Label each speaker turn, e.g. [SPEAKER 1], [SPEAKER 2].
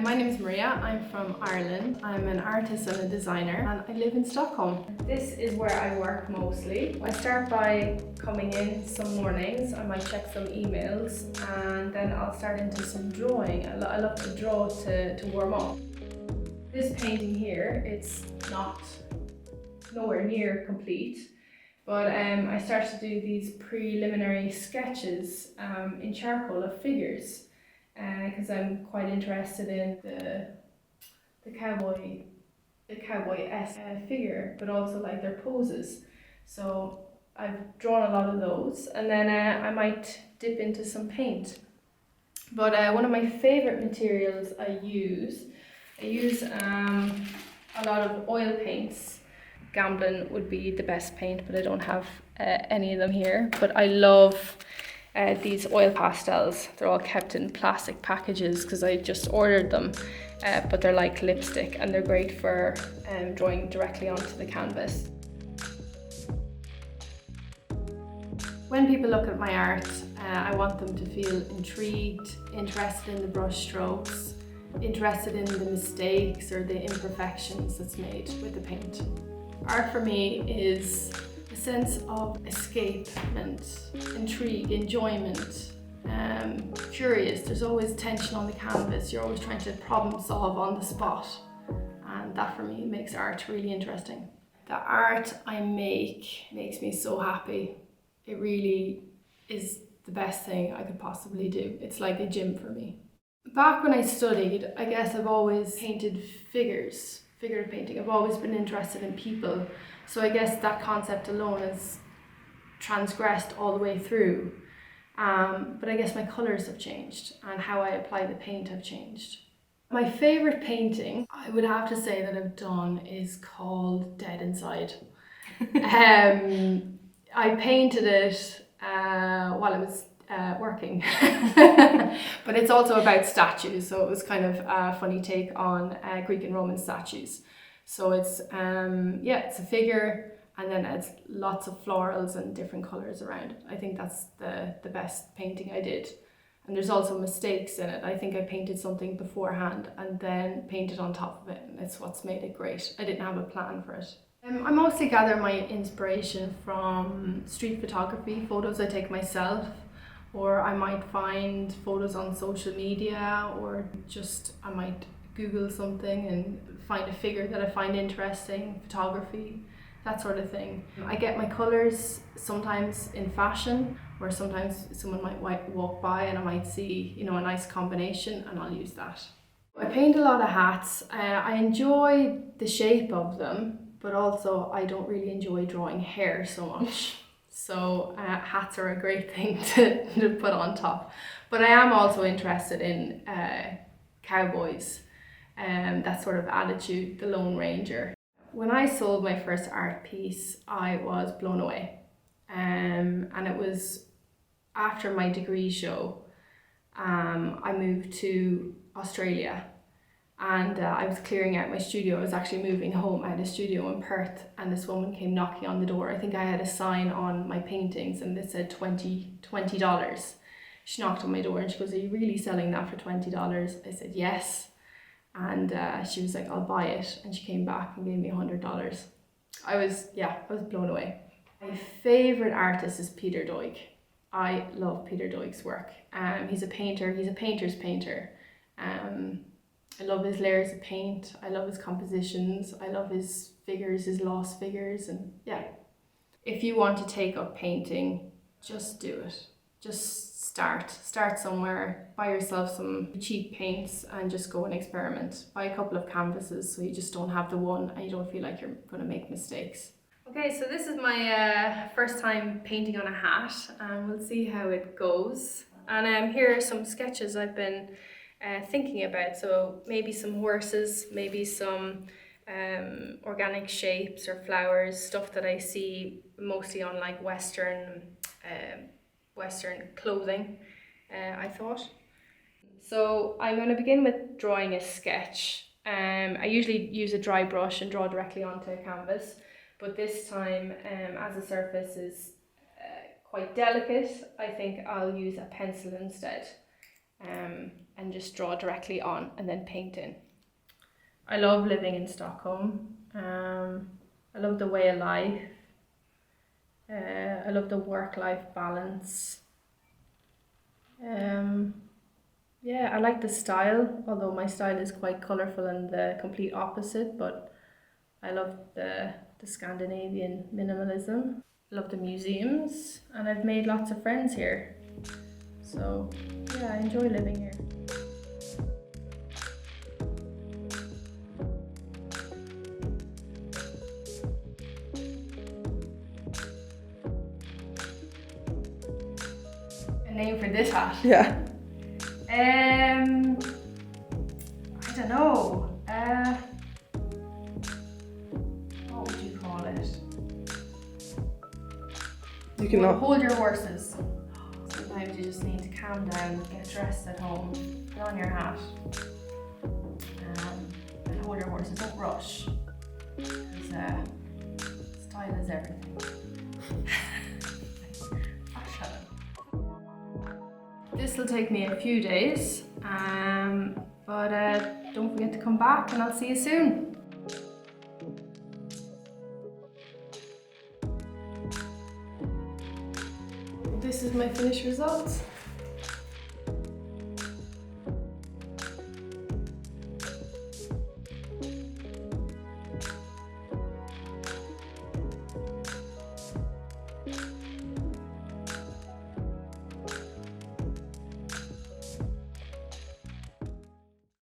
[SPEAKER 1] my name is Maria. I'm from Ireland. I'm an artist and a designer, and I live in Stockholm. This is where I work mostly. I start by coming in some mornings. I might check some emails, and then I'll start into some drawing. I love to draw to warm up. This painting here, it's nowhere near complete, but I started to do these preliminary sketches in charcoal of figures. Because I'm quite interested in the cowboy-esque figure, but also like their poses. So I've drawn a lot of those, and then I might dip into some paint. But one of my favorite materials I use a lot of oil paints. Gamblin would be the best paint, but I don't have any of them here. But I love these oil pastels. They're all kept in plastic packages because I just ordered them, but they're like lipstick and they're great for drawing directly onto the canvas. When people look at my art, I want them to feel intrigued, interested in the brush strokes, interested in the mistakes or the imperfections that's made with the paint. Art for me is a sense of escapement, intrigue, enjoyment, curious. There's always tension on the canvas. You're always trying to problem solve on the spot, and that for me makes art really interesting. The art I make makes me so happy. It really is the best thing I could possibly do. It's like a gym for me. Back when I studied, I guess I've always painted figurative painting. I've always been interested in people. So I guess that concept alone is transgressed all the way through. But I guess my colours have changed and how I apply the paint have changed. My favourite painting, I would have to say that I've done, is called Dead Inside. I painted it while I was working. But it's also about statues, so it was kind of a funny take on Greek and Roman statues. So it's it's a figure, and then it's lots of florals and different colours around it. I think that's the best painting I did. And there's also mistakes in it. I think I painted something beforehand and then painted on top of it, and it's what's made it great. I didn't have a plan for it. I mostly gather my inspiration from street photography, photos I take myself, or I might find photos on social media, or just I might Google something and find a figure that I find interesting, photography, that sort of thing. I get my colours sometimes in fashion, or sometimes someone might walk by and I might see, a nice combination, and I'll use that. I paint a lot of hats. I enjoy the shape of them, but also I don't really enjoy drawing hair so much. So hats are a great thing to put on top. But I am also interested in cowboys, that sort of attitude, the Lone Ranger. When I sold my first art piece, I was blown away. And it was after my degree show. I moved to Australia, and I was clearing out my studio. I was actually moving home. I had a studio in Perth, and this woman came knocking on the door. I think I had a sign on my paintings and it said $20. She knocked on my door and she goes, "Are you really selling that for $20? I said, "Yes." And she was like, "I'll buy it." And she came back and gave me $100. I was blown away. My favorite artist is Peter Doig. I love Peter Doig's work. He's a painter. He's a painter's painter. I love his layers of paint. I love his compositions. I love his figures, his lost figures, and yeah. If you want to take up painting, just do it. Just start somewhere. Buy yourself some cheap paints and just go and experiment. Buy a couple of canvases so you just don't have the one and you don't feel like you're going to make mistakes. Okay, so this is my first time painting on a hat, and we'll see how it goes. And here are some sketches I've been thinking about. So maybe some horses, maybe some organic shapes or flowers, stuff that I see mostly on like Western clothing, I thought. So I'm going to begin with drawing a sketch. I usually use a dry brush and draw directly onto a canvas, but this time, as the surface is quite delicate, I think I'll use a pencil instead. and just draw directly on and then paint in. I love living in Stockholm. I love the way of life. I love the work-life balance. Yeah, I like the style, although my style is quite colourful and the complete opposite, but I love the Scandinavian minimalism. I love the museums, and I've made lots of friends here. So yeah, I enjoy living here. A name for this hat?
[SPEAKER 2] Yeah.
[SPEAKER 1] I don't know. What would you call it?
[SPEAKER 2] You can
[SPEAKER 1] Well, hold your horses. Sometimes you just need to calm down, get dressed at home, put on your hat, and hold your horses. Don't rush, because style is everything. Fashion. This will take me a few days, but don't forget to come back, and I'll see you soon. This is my finished results.